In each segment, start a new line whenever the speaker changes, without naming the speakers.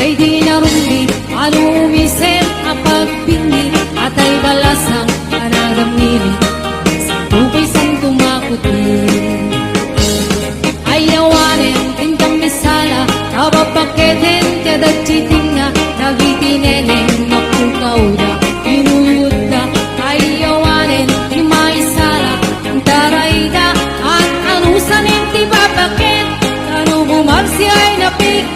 Day di narumbi, alumisip ang pagpingi, at ay balasang anadamili, sa tubay sang tumakuti. Ayawanin, tintang misala, kabapaketen, kadagchiting na, nagitineneng, makukauda, inuyuda. Ayawanin, imaisala, ang tarayda, at anusanin, tibabaket, kano bumagsi ay napikit.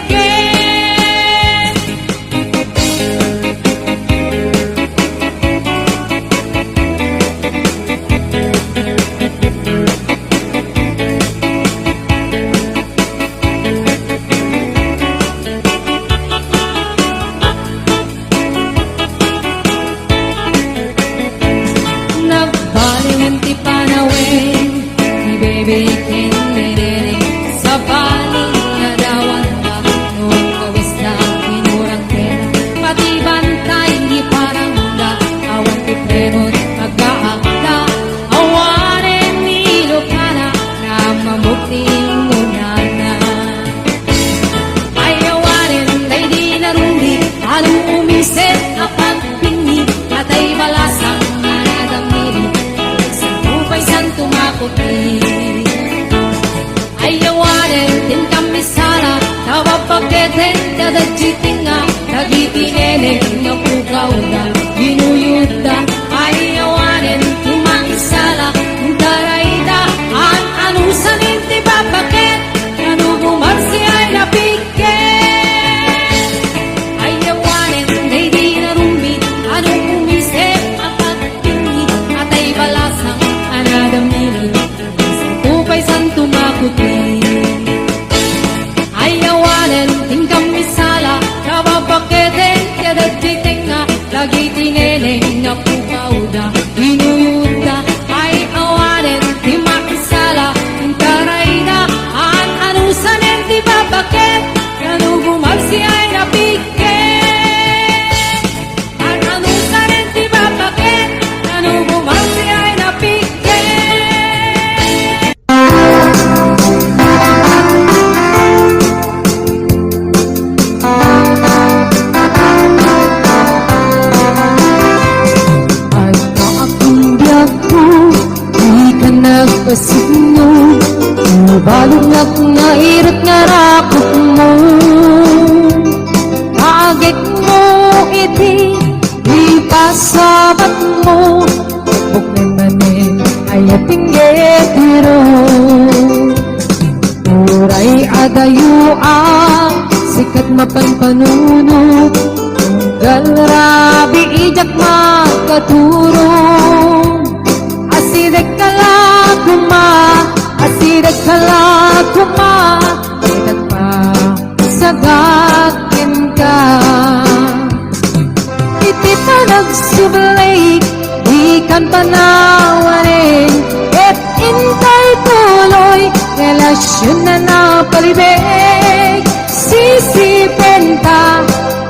Ayawanin, tintang misala, kabapaketen, kadagchitinga, nagitineneng, nakukauda, inuyuda. Ayawanin, imaisala, ang tarayda, at anusanin, tibabaket, kano bumagsi ay napikit. Ayawanin, day di narumbi, anong umisip, ang pagpingi, at ay balasang anadamili, sa tupay sang tumakuti. Ayawanin, tingkang misala, kabapaketen, kadagchiting na, nagitineneng, nakukauda, inuyuda. Ayawanin, timakisala, ang tarayda, at anusanin, tibabaket, kano bumagsi ay napikit. At anusanin, tibabaket, kano bumagsi ay napikit. Nagpasino, balong nairat nga rakot mo. Agit mo iti, ipasabat mo, buk naman ay atingetiro. Uray adayo ang sikat mapanpanuno, galrabi ijak makaturo. Asidek kalakuma, idag pa sagakin ka. Iti pa nagsubalik, di kan panawarin, et intay tuloy, relasyon na napalibig. Sisipin ka,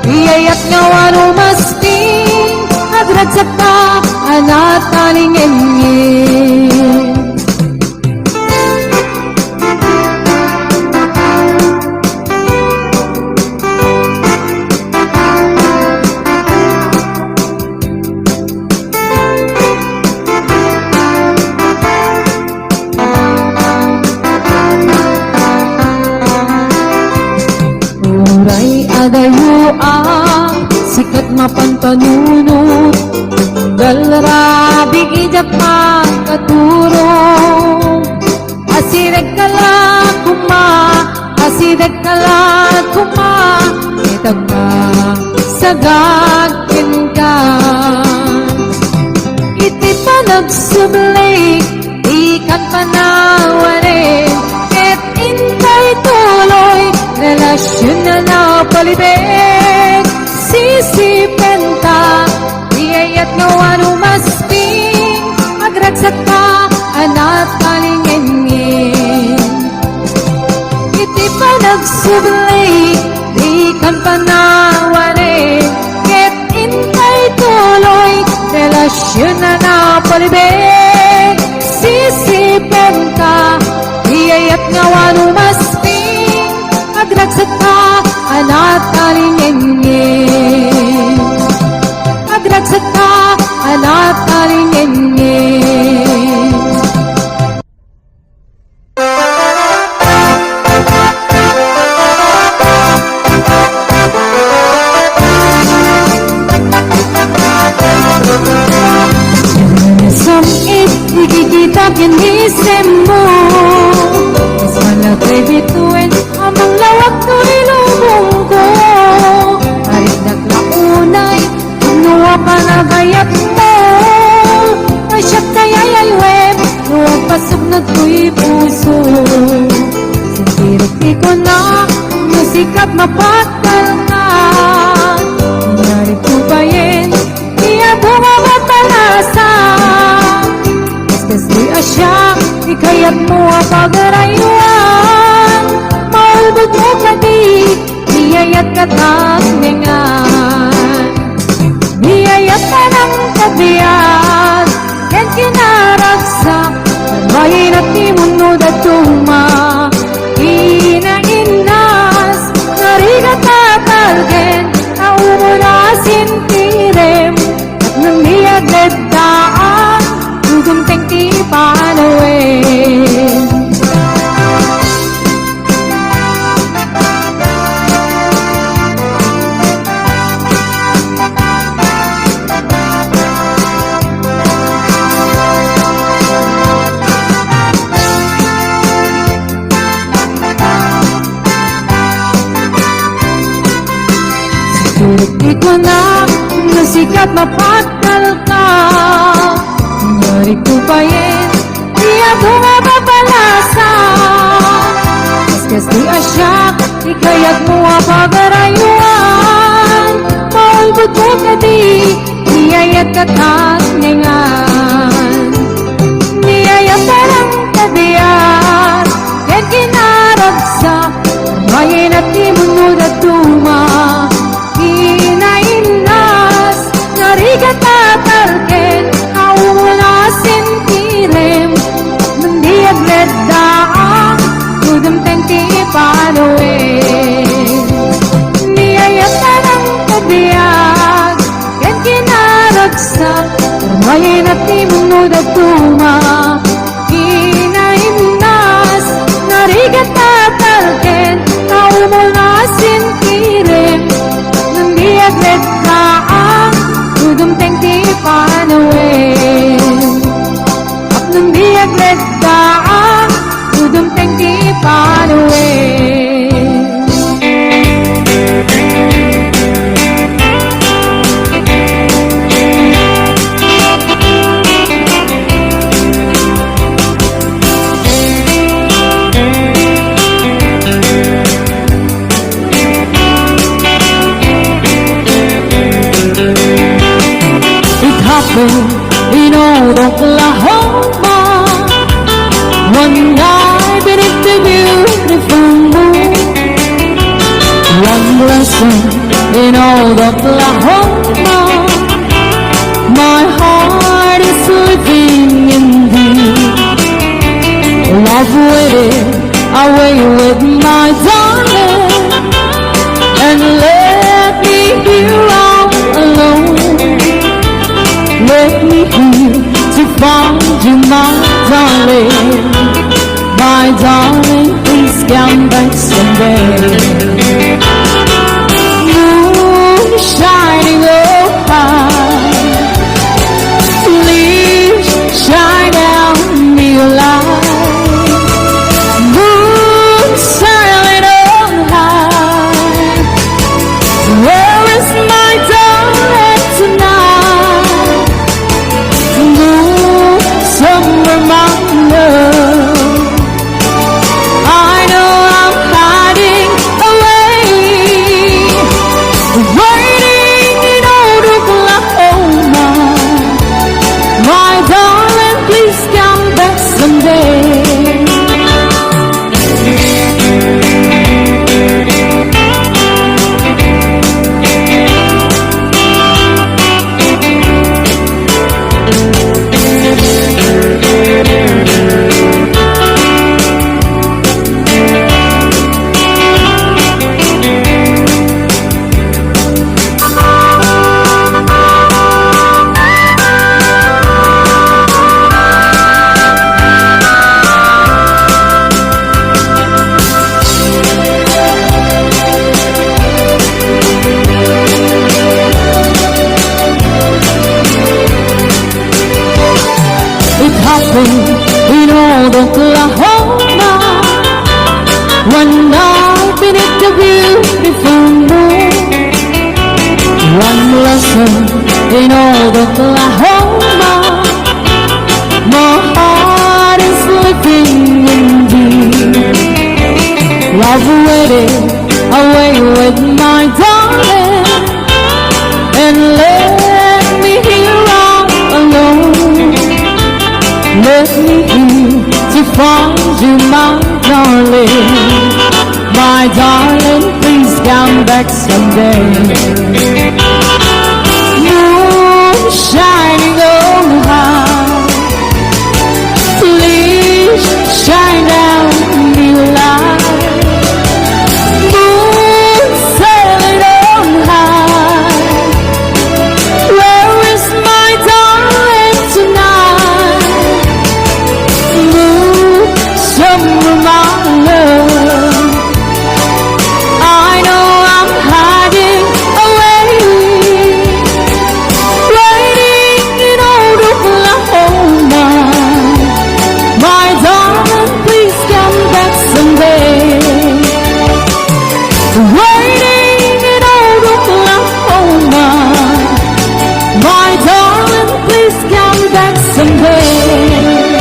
iyayat nga wano masting, nagragsak ka, anatalingin niya. Adayo ang sikat mapanpanuno, galrabi ijak makaturo. Asideg kalakuma, itag pa sagakin ka. Iti pa nagsublik, ikan panawarin, et intay tuloy, relasyon na napalibig. Sisipin ka, iyayat nga wano masting, agragsak ka, anak kalingin. Iti pa nagsublik, di kan panawarin, ket intay tuloy, relasyon na napalibig. Sisipin ka, iyayat nga wano masting, agragsak ka, anak kalingin. sikat mapakal ka. Narito pa rin, di ako mapapalasa. Kaskas di asya, ikayat mo ang pagarayuan. Maulbog mo ka di, biyayat katagningan. Biyayat ka ng kabiyan, yan kinaragsak. Bayin at timunod at tuma, inainas, narigat at algen, naumunasin tirem, at nangiyagad daan, gugumteng ti panawin. Di ko na nasikat mapakal ka. Narito pa rin, di ako mapapalasa. Kaskas di asyak, ikayat mo ang pagarayuan. Maulbog mo ka di, biyayat katagningan. Biyayat ka ng kabiyan, yan kinaragsak. Bayin at timunod at tuma, inainas, narigat at alken, naumunasin tirem, nandiyaglet daan, gudumteng ti panuin. Niyayat ka ng kabiyag, yan kinaragsak, bayin at timunod at tuma, inainas, narigat at alken, naumunasin tirem, nandiyaglet daan, gudumteng ti panuin. At nandiyaglet daan, gudumteng ti panuin. In old Oklahoma, one night beneath the beautiful moon. One lesson in old Oklahoma, my heart is living in thee. Love waited away with my darling, and let me here all alone. Let me here to find you, my darling. My darling, please come back someday. Moon shining oh high, please shine down me your light. Moon shining oh high, where is my darling tonight? Moon, somewhere my love, I know I'm hiding my darling, please come back someday. Moon shining on high, please shine down me light. Moon sailing on high, where is my darling tonight? Moon, somewhere my love, I know I'm hiding away, waiting in old Oklahoma. My darling, please come back someday. Waiting in old Oklahoma. My darling, please come back someday.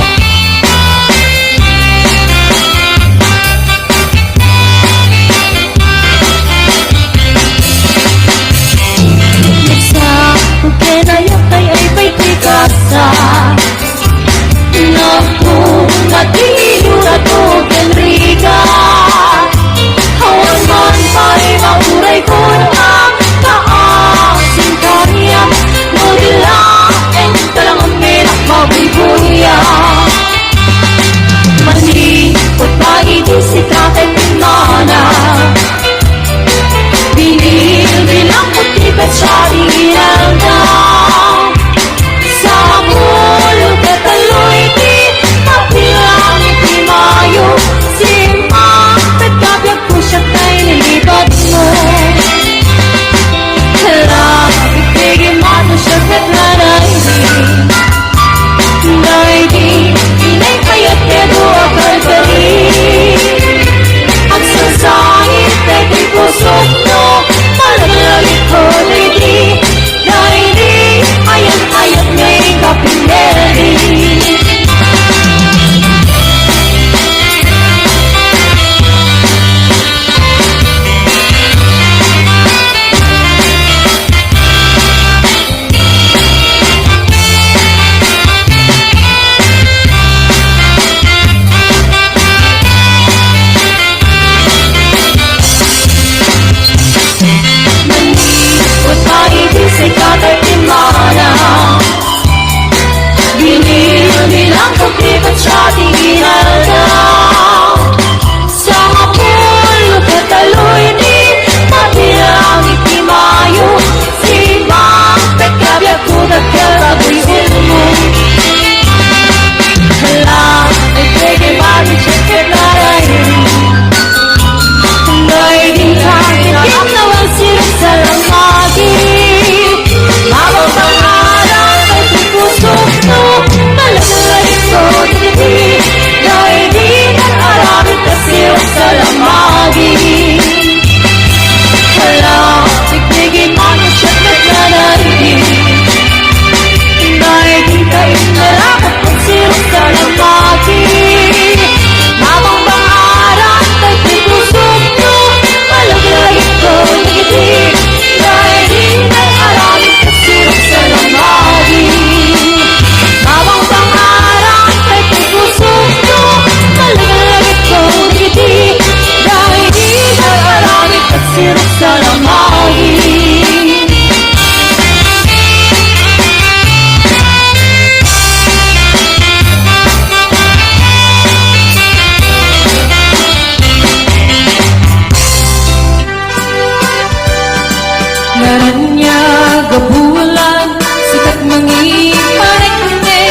Bulan sikat mengiparik ne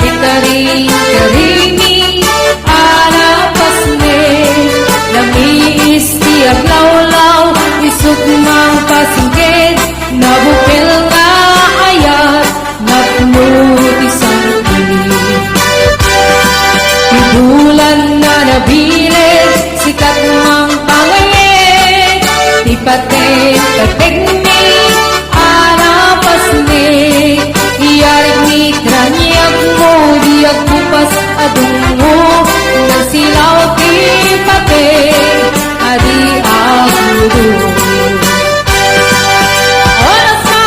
Itari karimi arapas ne Nami istiap law-law Isuk mang pasingkit Nabupil nga ayat Napnuti sangkit Bulan na nabilig Sikat mang pangayit Tipatin katigni Iyarik ni tranyag mo Diag bupas adungo Nagsilaw ti pate Adi agudo Oras na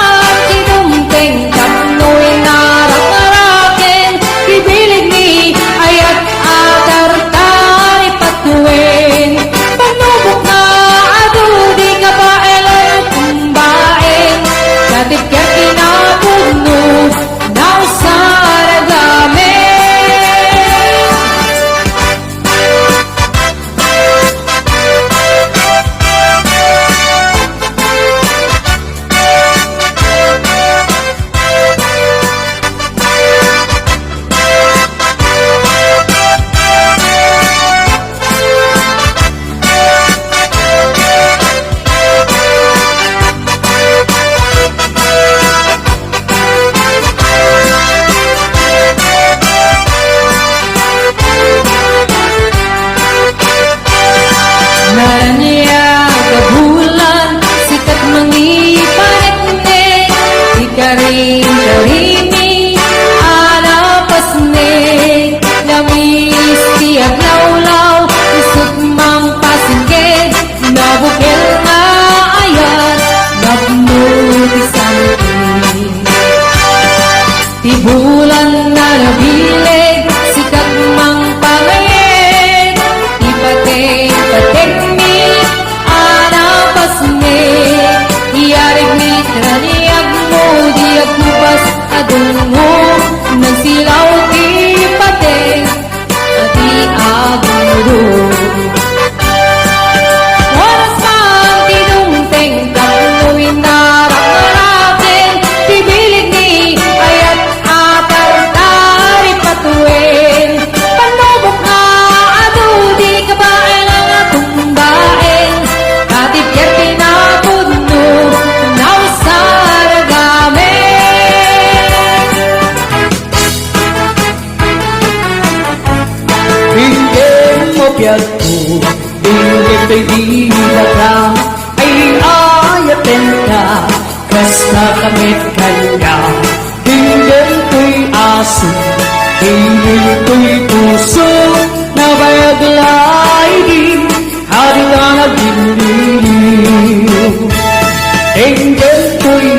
Dinggin ko'y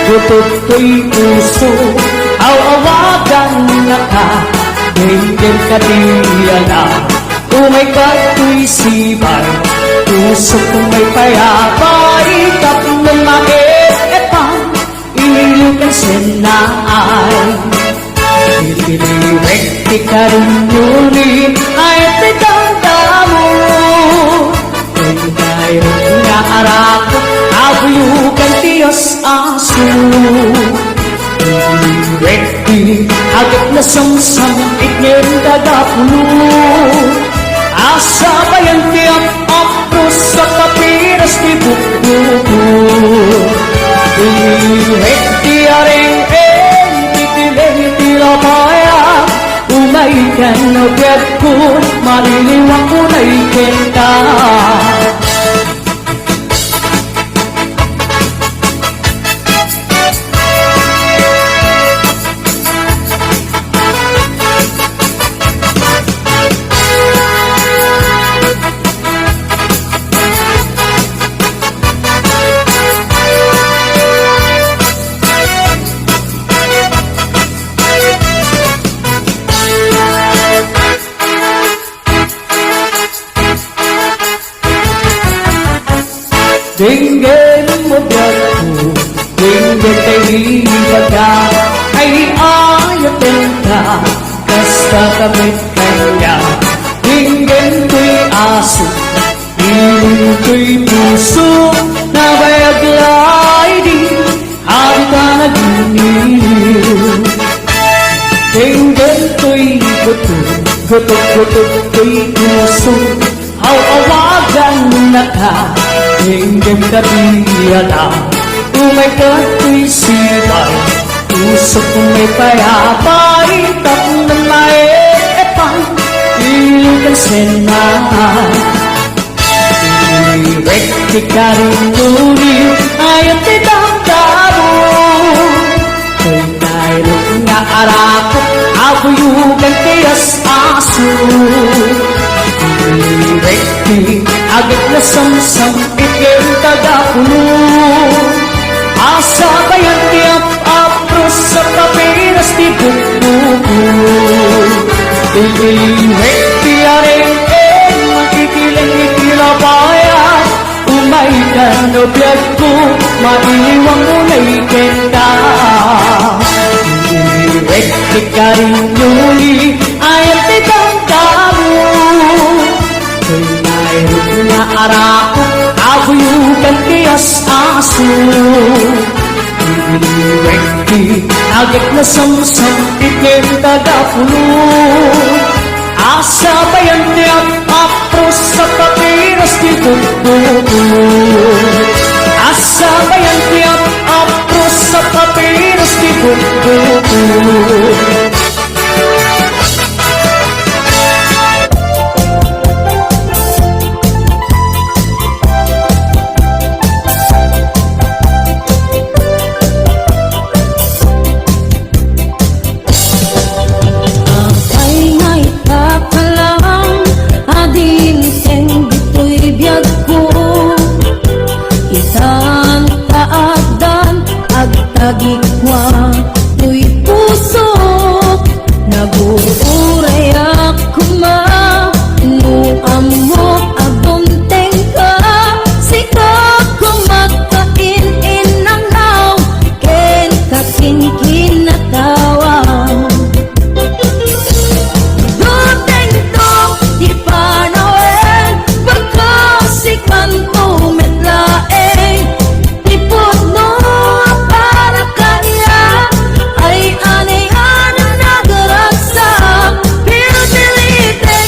gutot ko'y puso, awawagan na ka, dinggin ka diyan. Umay ko'y sibay, puso kong may payapay, tapos makietang, inilukan sinay. Itiliwek di ka rin yun, ay tiganda mo. Ngayon nga arako, abuyukan tiyos aso. Itiliwek di, agad na samsam, iknir dadapulo. Asa bayan tiyak apros sa kapiras di buko. Itiliwek di aring tilapaya, umaikan na biyag ko, maliliwang ko na ikenta. Dinggin mo biyag ko, dinggin kay hibag ka, ay ayatin ka, kasta kamit kanya. Dinggin ko'y aso, ilong ko'y puso, na bayaglay di, hadi ka nag-iniw. Dinggin ko'y gutot ko'y puso, awawagan na ka, dinggin ka diyan. Umay ko'y sibay, puso kong may payapay, tapos na maepang, ilugan sinay. Iliwek di ka rin nuni, ayaw tidamdamo. Kay nairog nga arako, abuyugan tiyas aso. Iliwek di, agad na samsam, ikin tagapulo. Asa bayan tiyak apros sa kapiras di buko. Iliwek di aring makikilang itilapaya, umaikan na biyag ko, mailiwang mo na ikenta. Iliwek di ka rin nuni, ayaw titang kamo. Kay nairog nga arako, abuyugan tiyas aso. Iliwek di, agad na samsam, ikin tagapulo. Asa bayan tiyak apros sa kapiras di buko. Asa bayan tiyak apros sa kapiras di buko.
Tagikwa, tuy puso, nabuuray ako ma, nuamok abunteng ka, sikap kumakain inangaw, ken kakinkin na tawa. Duteng to, di pa nawen, pagkasikan ko metlaeng, ipot mo para kanya, ay anay-anang nagaragsak, pero dilite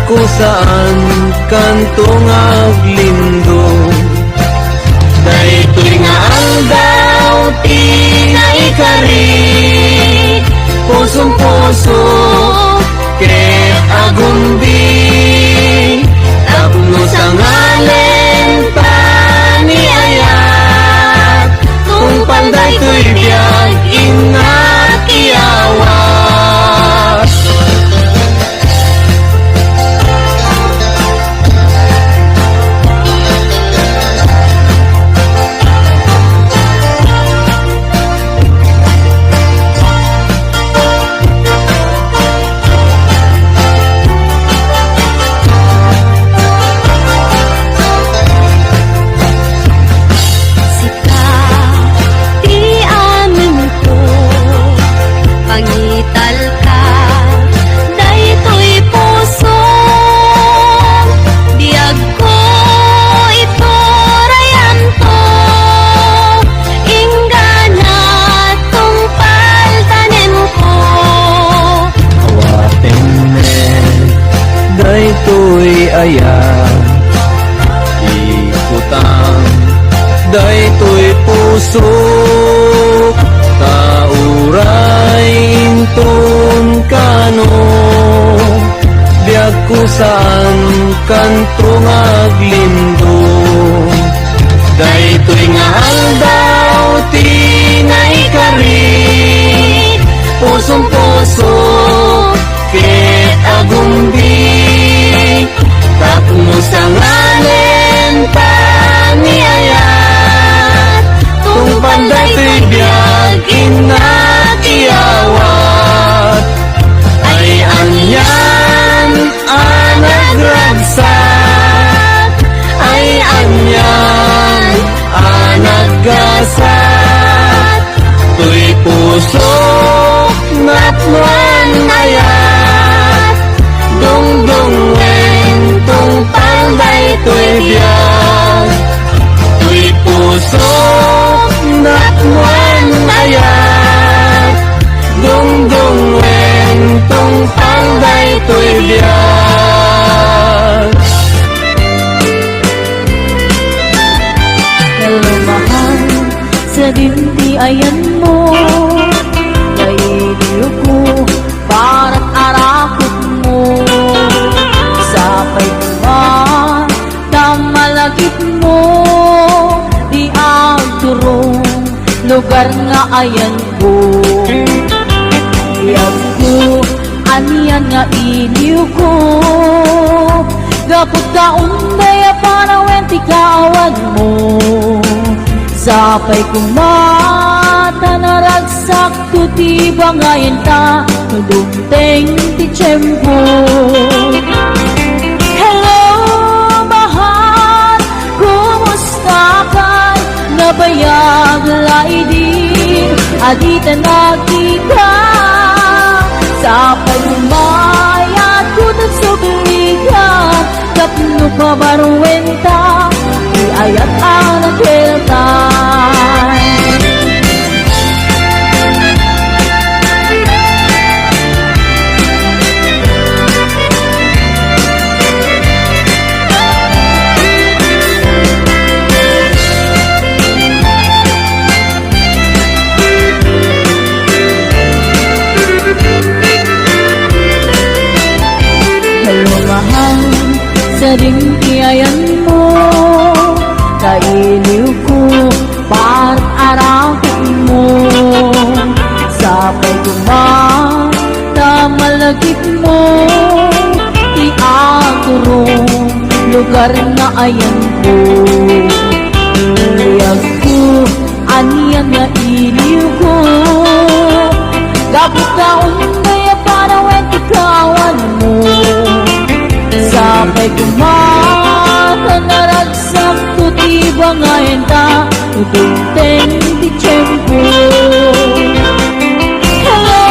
ko saan kantong aglindo. Daytoy nga aldaw tinaikari, pusong-puso ket agundi, tapno sa ngalen paniayat, tungpal daytoy biyag ingat iyawas. Daytoy ayan ikutang, daytoy puso tauray intun kano, biag ko saan kantong aglindo. Daytoy nga aldaw tinaikari, pusong-puso ket agundi, tapno sa ngalen paniayat, tungpal daytoy biyag inat iyawat. Ay anyan anagragsak, ay anyan anaggasat, tuy puso natwan ayat, dungdungen tungpal daytoy biyag, tuy puso natwan ayat, dungdungen tungpal daytoy biyag.
Hello mahal, sa dinti ayan mo, kailiw ko para't arakot mo. Sapay naman na malagip mo, di ang turong lugar nga ayan ko. Iyag ko, aniyan nga iliw ko, gapot ka undaya para wenti kaawag mo. Sapay kumata naragsak tuti bangayan ta, nudumteng ti tiyempo. Hello mahal, kumusta ka? Nabayag laidin, adita nakita. Sapay kumayat kutag subligan, kapno pa barwenta, ayat ang nagkiltay. Hello mahal, sa ringkiayan mo, kailiw ko para't arakot mo. Sapay kuman na malagip mo, di akurong lugar na ayan ko. Iyag ko, aniyan na iliw ko, gapot ka undaya para wenti kawan mo. Sapay kumata naragsak tuti bangayan ta, udungteng di tiyempo. Hello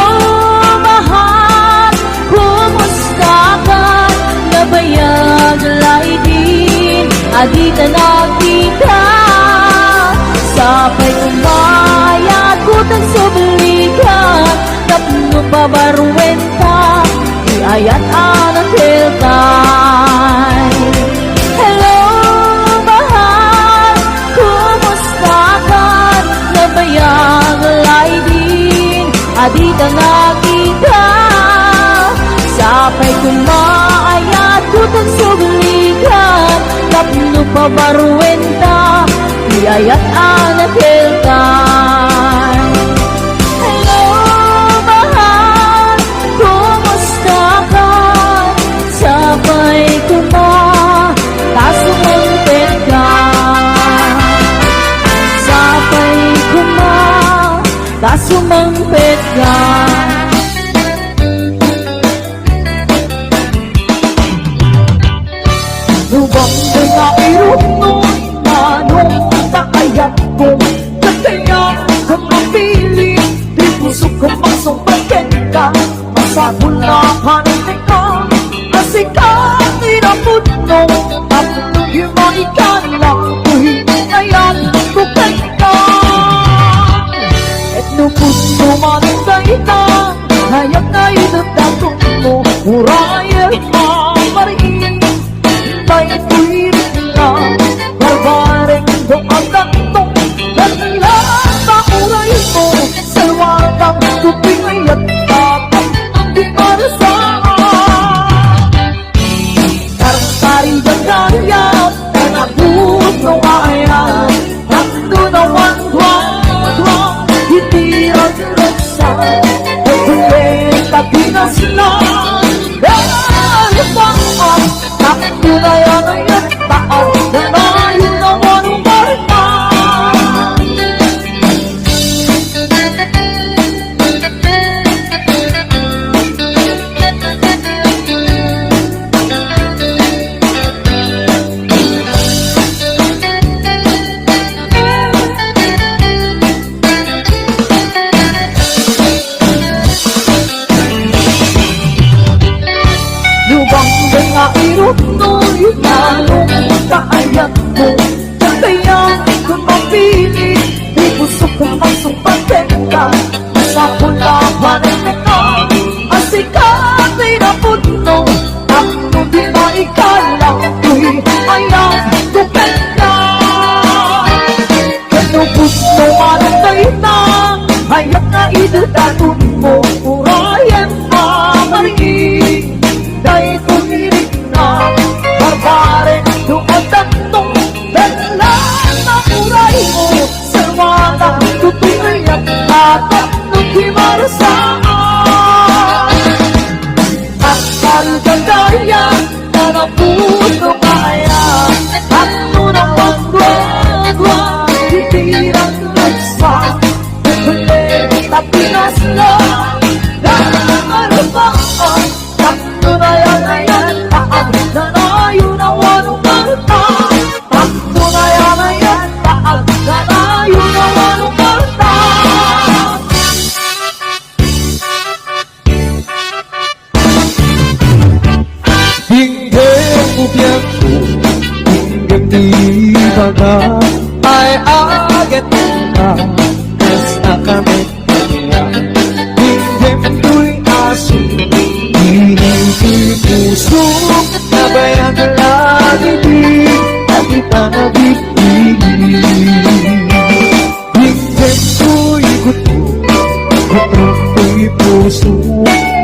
mahal, kumusta ka? Nabayag laidin, adita nakita. Sapay kumayat kutang subligan, tapno babarwenta, ayat anak hilta. adi ka nakita Sapay kumaayat kutang suglikan Tapno pa baruenta Iyayat anak hilkan Hello mahal, kumusta ka? Sapay tasumangpet ka Sapay tasumangpet ka Lubang nga irunod manong takayat ko Kataya kang mapili Di puso ko masumbakin ka Masagulahan ka Kasi ka tinaputno At nung maikan lang Kuhin ngayon bukay ka At nung puso manintay na Hayag na itatapong mo Murayel mamariin Tay tuwirin na Barbareng doang gantong Dala na uray mo Salwatang tupingay at tapang Di marasaan Karang-kari ang gayat Kanapuno ayat Takdo na wang-wang Hindi ang-rasa Kulit at pinas na Dahil pang-ang Takdo na yan ay at taon Na nayo naman umarman Lubang nga irot no'y lalong kaayat mo Kaya kung mapili Di puso kong masumpatin ka Sa kulapan ng ka Asikat ay naputno Takno di maikala Uy, ayang tupet ka Kano puso manatay na Hayat na idadatun mo Urayan mamariin Dahil tumirik na Barbare doon tatlong Dala na uray mo Salwada tutuloy at atat Nung himarasaan At kalgandaya Na naputo kaya At nunang wag-wag-wag Titirang nagsa Kulit na pinas na Dahil pang-ang Takdo na yan ay at taang Nanayo na wanong marta Takdo na yan ay at taang Nanayo na wanong marta
Hindi mo biyago Hinggang di baga Ay agad na Kas nakamit niya Hindi mo'y aso Hindi puso Nabayan na lagi di Nakita na bibili Hindi ko'y gusto Gusto ko'y puso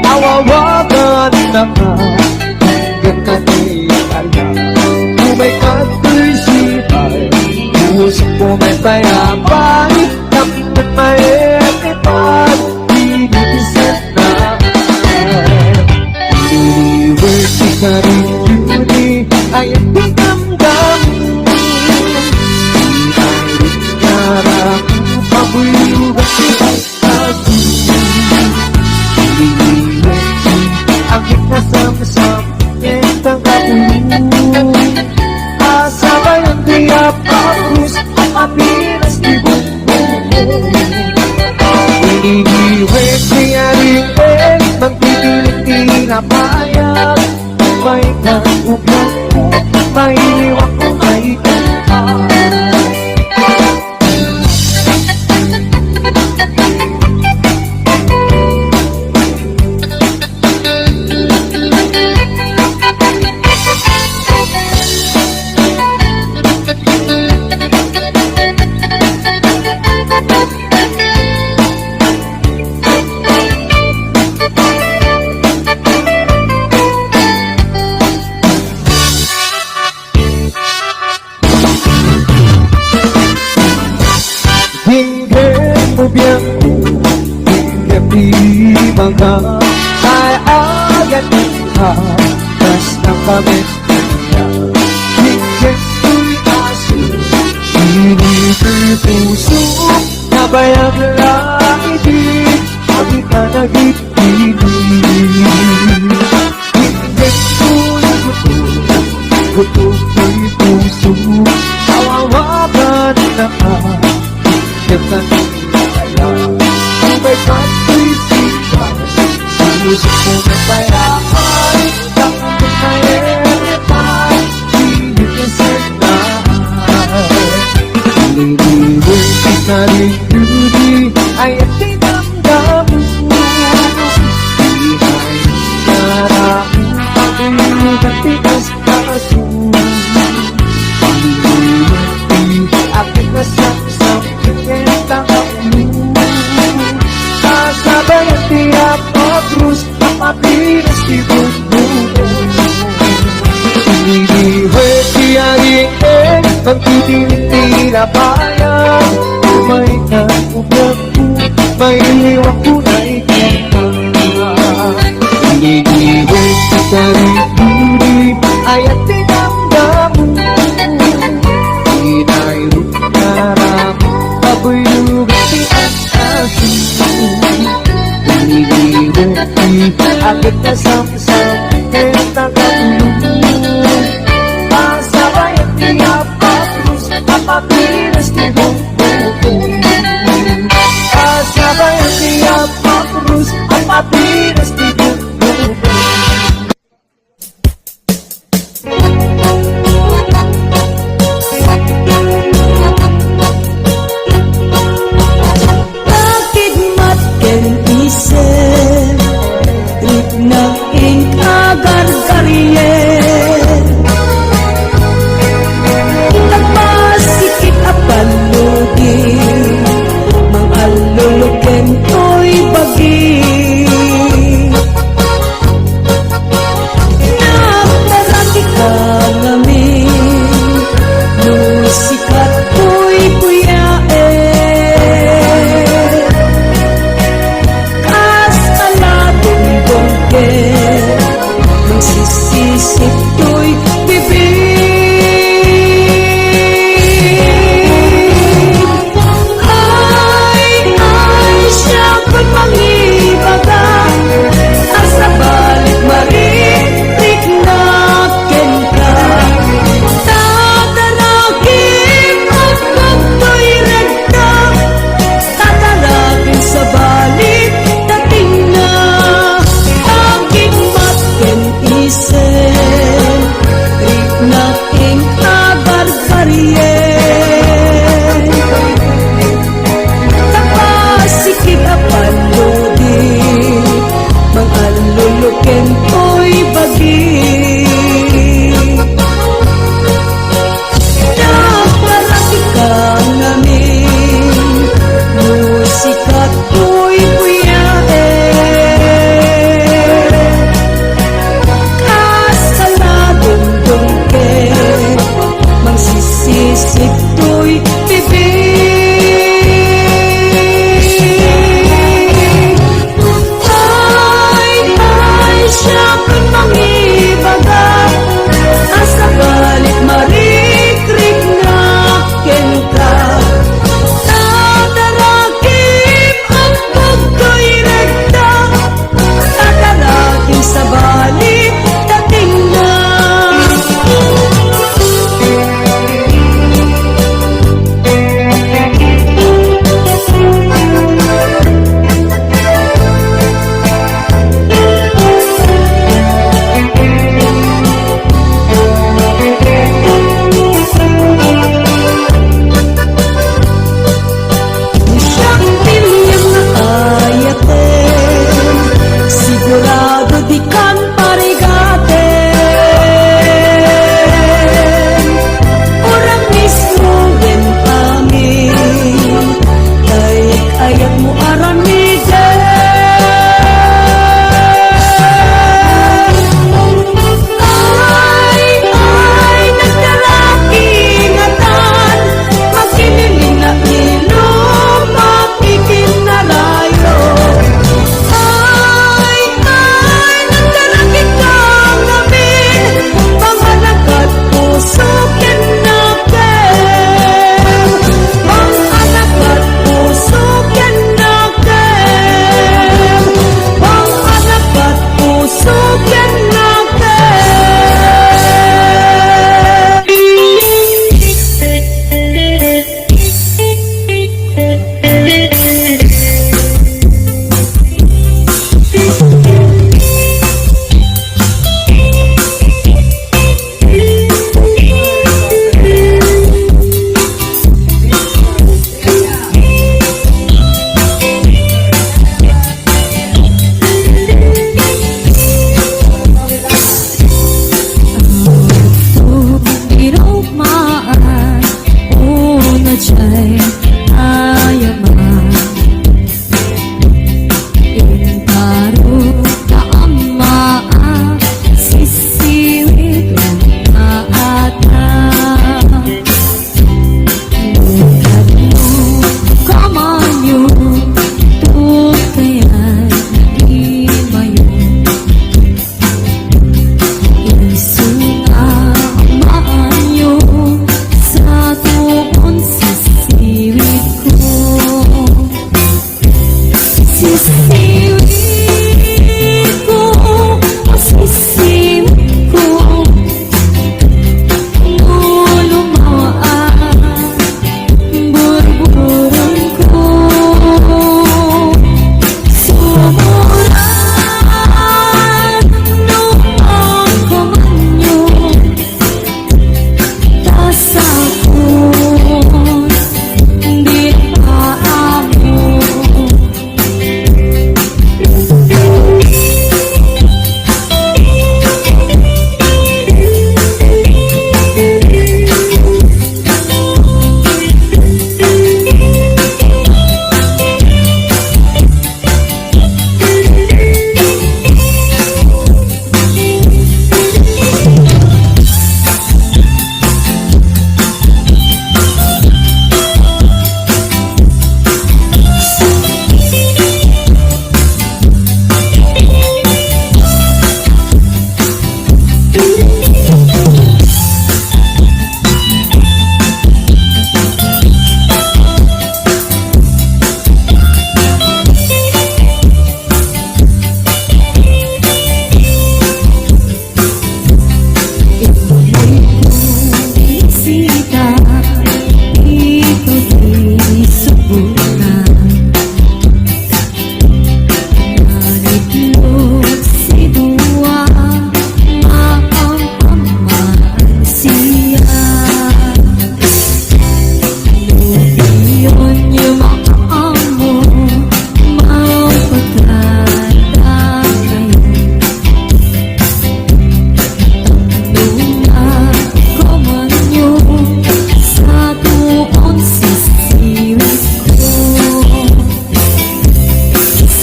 Awawagan na ka Hanggang ka di alam Kung may kato'y sipay Puso ko may payapan Kapit may etipan Pinipisit na University ka rin beauty Ay ang damdam Ay rin Pabuyugan sila ako University Ang ikasam-sam Yentang kapulong Asabay ang tiyak Pagkus Ang apinas di bumbong University nga rin Magpipilit tinapayag May kagugan ko Mahiwak ko may kapal ka ay agad ka tas na kami niya higit ko'y aso hindi puso na bayang langit pag ka nag-ibig higit ko'y gusto ko'y puso kawawagan na ka higit ka nila may pag-isipan puso ko na bayaan takot na eripan higit ka sanay Liliwin sa lingkudi ay at tinamdaman mo Di ay naraang pag-iugat tigas kaso Liliwin aking nasasang pinitang ako Kasabay ang tiyak o krus ang mapinas di bundo Liliwin siya rin pagtitinitira bayan May nakubyag ko, may liwak ko na ikaw Liliwin sa rin ay at tinamdam mo Inayroon na ram, pabuyugan tiyan aso Liliwin agad na samsam, kaya nakatulong Pasabay at tiyap patrus, papapinas ni Bongo Pasabay at tiyap patrus, papapinas ni Bongo
Bakit matken isip Rit ng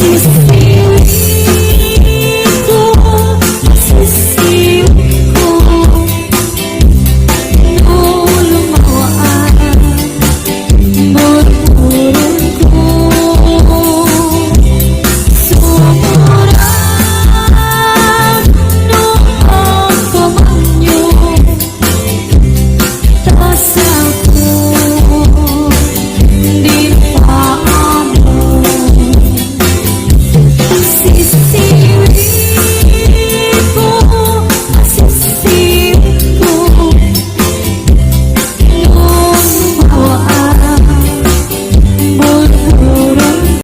Inis